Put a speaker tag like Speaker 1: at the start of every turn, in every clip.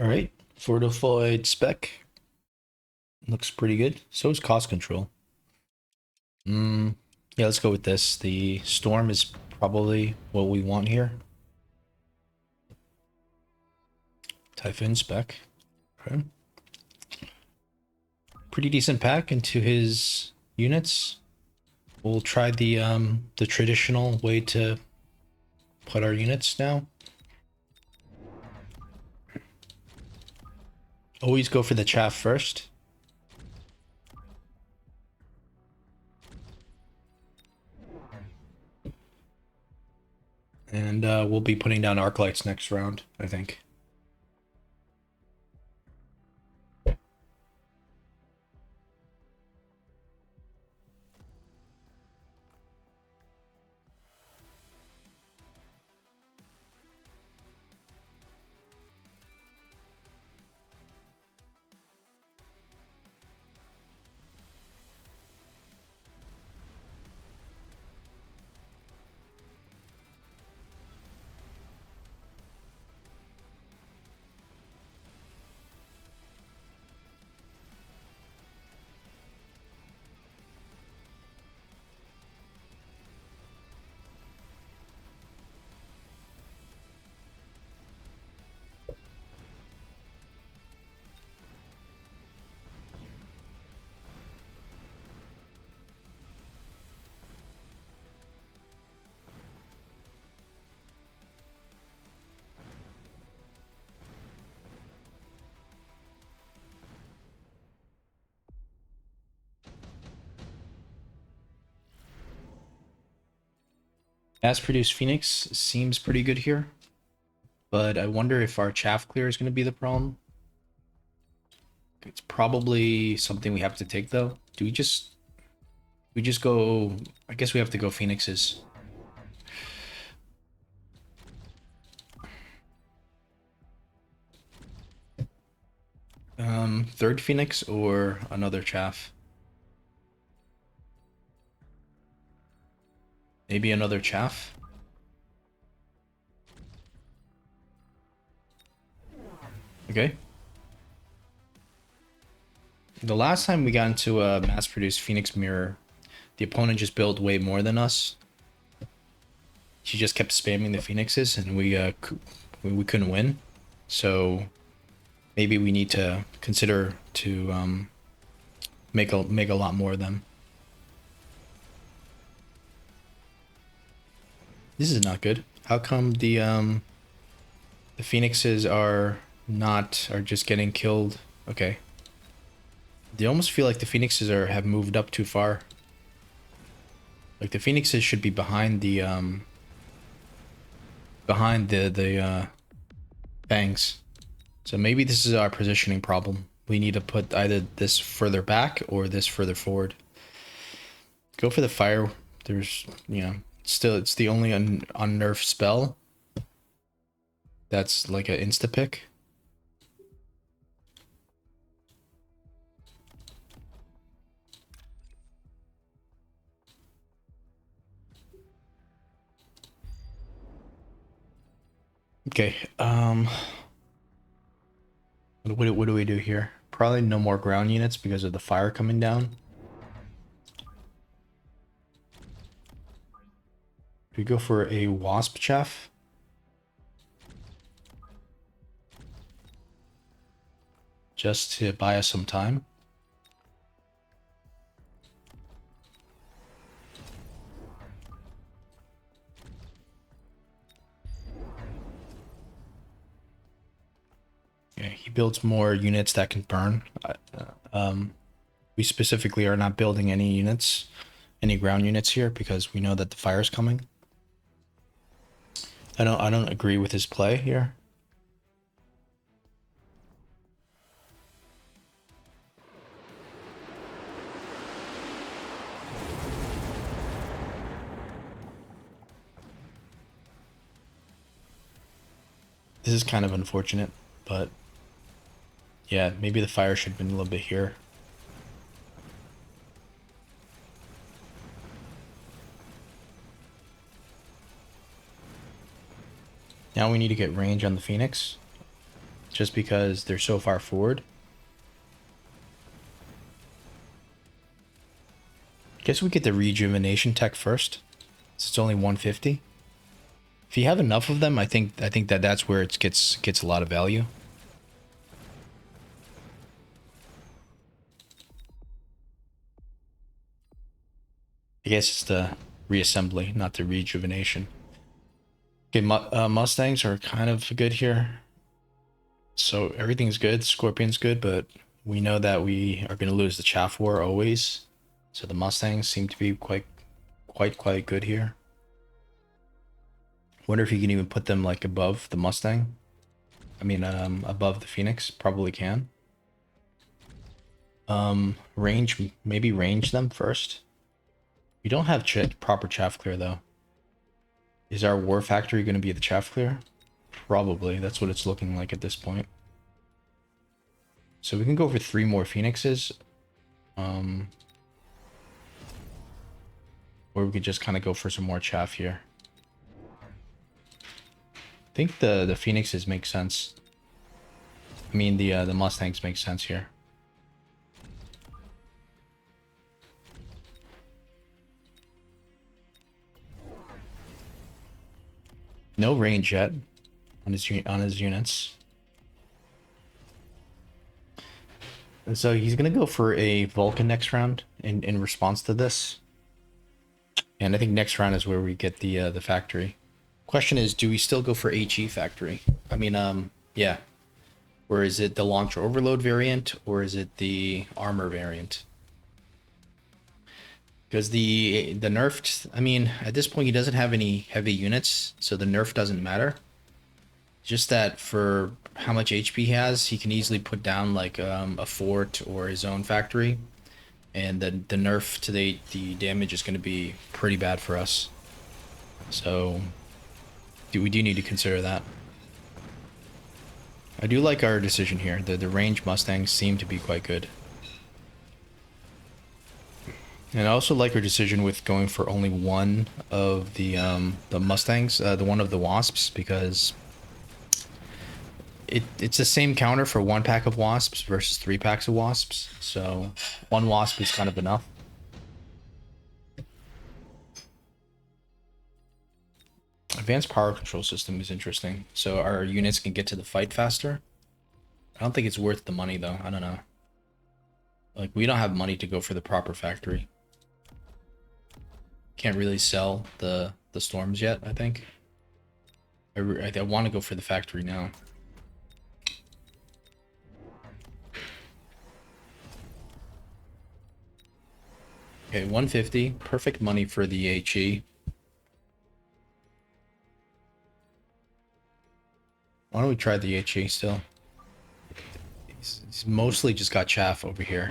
Speaker 1: All right, fortified spec looks pretty good. So is cost control. Yeah, let's go with this. The storm is probably what we want here. Typhoon spec. Okay. Pretty decent pack into his units. We'll try the traditional way to put our units now. Always go for the chaff first. And we'll be putting down arc lights next round, I think. Mass-produced Phoenix seems pretty good here, but I wonder if our chaff clear is going to be the problem. It's probably something we have to take though. Do we just go? I guess we have to go Phoenixes. Third Phoenix or another chaff? Maybe another chaff? Okay. The last time we got into a mass-produced Phoenix mirror, the opponent just built way more than us. She just kept spamming the Phoenixes, and we couldn't win. So maybe we need to consider to make a lot more of them. This is not good. How come the Phoenixes are just getting killed? Okay. They almost feel like the Phoenixes have moved up too far. Like the Phoenixes should be behind the bangs. So maybe this is our positioning problem. We need to put either this further back or this further forward. Go for the fire. There's, still it's the only unnerfed spell that's like an insta pick. Okay, what do we do here? Probably no more ground units because of the fire coming down. We go for a wasp chaff. Just to buy us some time. Yeah, he builds more units that can burn. We specifically are not building any units, any ground units here because we know that the fire's coming. I don't agree with his play here. This is kind of unfortunate, but yeah, maybe the fire should have been a little bit here. Now we need to get range on the Phoenix. just because they're so far forward. Guess we get the rejuvenation tech first. So it's only 150. If you have enough of them, I think that's where it gets a lot of value. I guess it's the reassembly, not the rejuvenation. Okay, Mustangs are kind of good here. So everything's good. Scorpion's good, but we know that we are going to lose the chaff war always. So the Mustangs seem to be quite good here. Wonder if you can even put them like above the Mustang. I mean, above the Phoenix. Probably can. Maybe range them first. We don't have proper chaff clear though. Is our war factory going to be the chaff clear? Probably. That's what it's looking like at this point. So we can go for 3 more Phoenixes. Or we could just kind of go for some more chaff here. I think the Phoenixes make sense. I mean, the Mustangs make sense here. No range yet on his units. And so he's gonna go for a Vulcan next round in response to this. And I think next round is where we get the factory. Question is, do we still go for HE factory? I mean, yeah. Or is it the launcher overload variant, or is it the armor variant? Because the nerfed, I mean, at this point he doesn't have any heavy units, so the nerf doesn't matter. Just that for how much HP he has, he can easily put down like a fort or his own factory. And the nerf to the damage is going to be pretty bad for us. So we do need to consider that. I do like our decision here. The range Mustangs seem to be quite good. And I also like our decision with going for only one of the Mustangs, the one of the Wasps, because it's the same counter for 1 pack of Wasps versus 3 packs of Wasps. So 1 Wasp is kind of enough. Advanced power control system is interesting. So our units can get to the fight faster. I don't think it's worth the money though. I don't know. Like, we don't have money to go for the proper factory. Can't really sell the storms yet, I think. I want to go for the factory now. Okay, 150. Perfect money for the HE. Why don't we try the HE still? He's mostly just got chaff over here.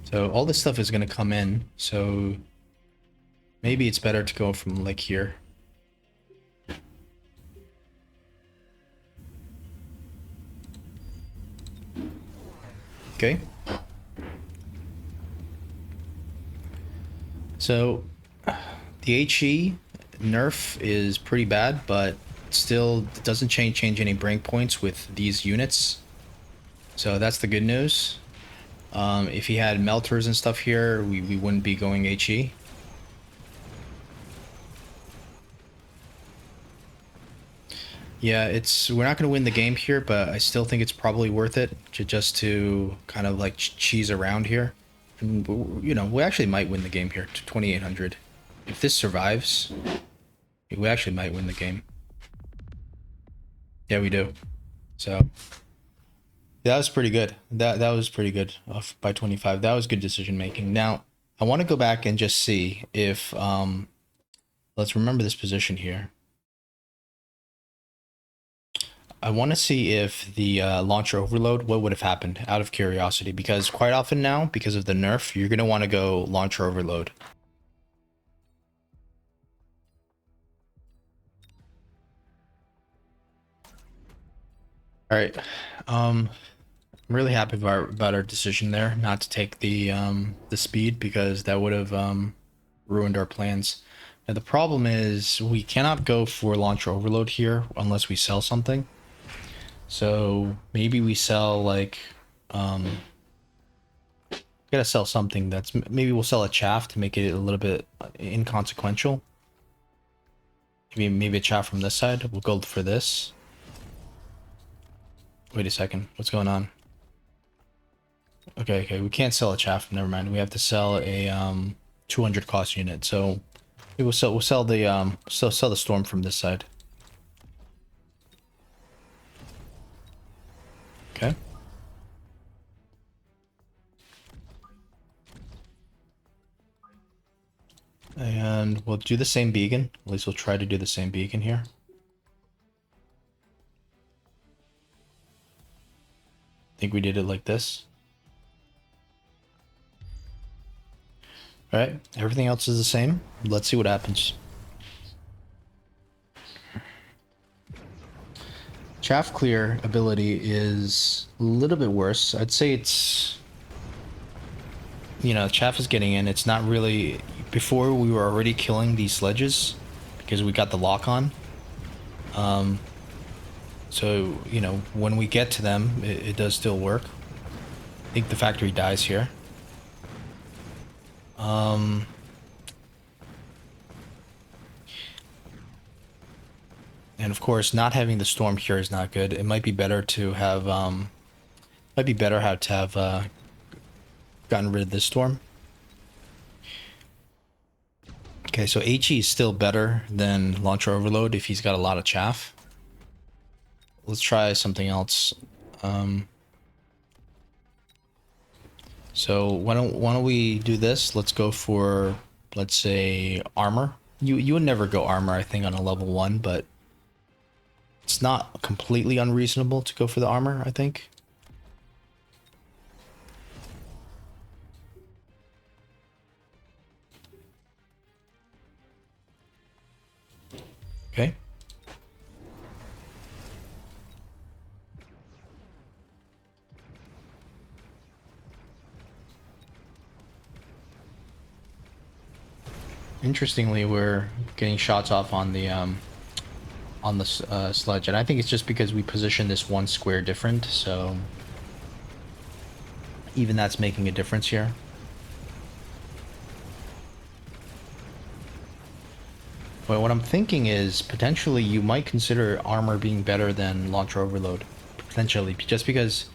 Speaker 1: So all this stuff is going to come in, so maybe it's better to go from like here. Okay. So the HE nerf is pretty bad, but still doesn't change any break points with these units. So that's the good news. If he had melters and stuff here, we wouldn't be going HE. Yeah, we're not going to win the game here, but I still think it's probably worth it just to kind of like cheese around here. And, you know, we actually might win the game here to 2,800. If this survives, we actually might win the game. Yeah, we do. So that was pretty good. That was pretty good off by 25. That was good decision making. Now, I want to go back and just see if let's remember this position here. I want to see if the launcher overload, what would have happened, out of curiosity, because quite often now, because of the nerf, you're going to want to go launcher overload. All right. I'm really happy about our decision there not to take the speed because that would have ruined our plans. Now the problem is we cannot go for launcher overload here unless we sell something. So maybe we sell like gotta sell something that's maybe we'll sell a chaff to make it a little bit inconsequential. Maybe a chaff from this side. We'll go for this. Wait a second. What's going on? Okay, we can't sell a chaff. Never mind. We have to sell a 200 cost unit. So we'll sell the storm from this side. Okay. And we'll do the same beacon. At least we'll try to do the same beacon here. I think we did it like this. All right, everything else is the same. Let's see what happens. Chaff clear ability is a little bit worse. I'd say it's, you know, chaff is getting in. It's not really, before we were already killing these sledges because we got the lock on. So, you know, when we get to them, it does still work. I think the factory dies here. And of course, not having the storm here is not good. It might be better to have, gotten rid of this storm. Okay, so HE is still better than launcher overload if he's got a lot of chaff. Let's try something else. So why don't we do this? Let's go for, let's say, armor. You would never go armor, I think, on a level 1, but it's not completely unreasonable to go for the armor, I think. Okay. Interestingly, we're getting shots off on the sledge, and I think it's just because we position this one square different, so even that's making a difference here. But what I'm thinking is potentially you might consider armor being better than launcher overload, potentially, just because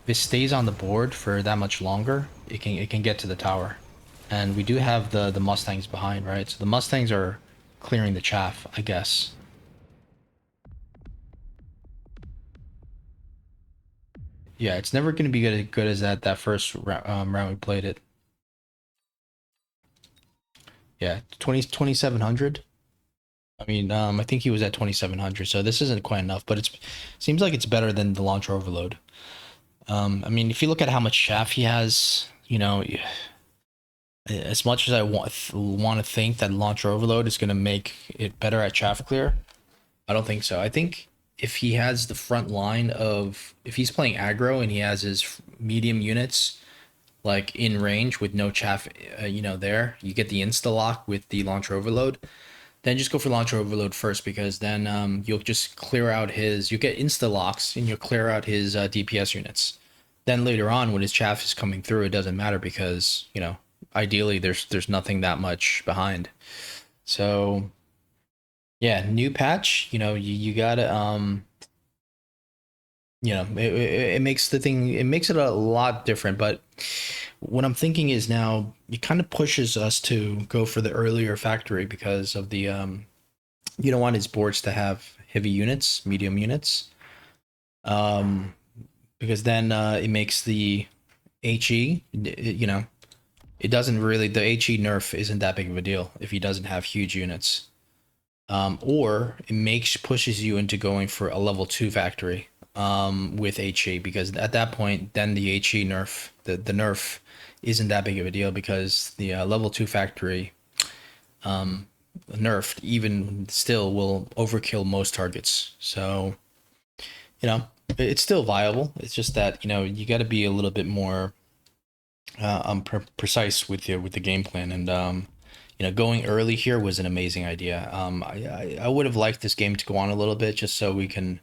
Speaker 1: if it stays on the board for that much longer, it can get to the tower, and we do have the Mustangs behind, right? So the Mustangs are clearing the chaff, I guess. Yeah, it's never going to be good as that first round we played it. Yeah, 2700. I mean, I think he was at 2700, so this isn't quite enough, but it seems like it's better than the launcher overload. I mean, if you look at how much chaff he has, you know, as much as I want to think that launcher overload is going to make it better at chaff clear, I don't think so. I think if he has the front line of, if he's playing aggro and he has his medium units like in range with no chaff, you know, there, you get the insta lock with the launcher overload. Then just go for launcher overload first, because then you'll just clear out his, you get insta locks and you'll clear out his DPS units. Then later on, when his chaff is coming through, it doesn't matter because, you know, ideally there's nothing that much behind. So yeah, new patch, you know, you gotta you know, it makes the thing, it makes it a lot different. But what I'm thinking is now it kind of pushes us to go for the earlier factory because of the you don't want his boards to have heavy units, medium units, because then it makes the HE, you know, it doesn't really, the HE nerf isn't that big of a deal if he doesn't have huge units. Or it pushes you into going for a level 2 factory with HE, because at that point then the HE nerf, the nerf isn't that big of a deal because the level 2 factory nerfed even still will overkill most targets. So, you know, It's still viable. It's just that you got to be a little bit more precise with the game plan, and going early here was an amazing idea. I would have liked this game to go on a little bit just so we can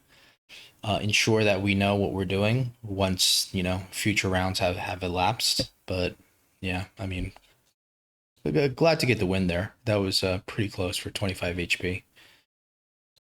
Speaker 1: ensure that we know what we're doing once future rounds have elapsed. But yeah, I mean, glad to get the win there. That was pretty close for 25 HP.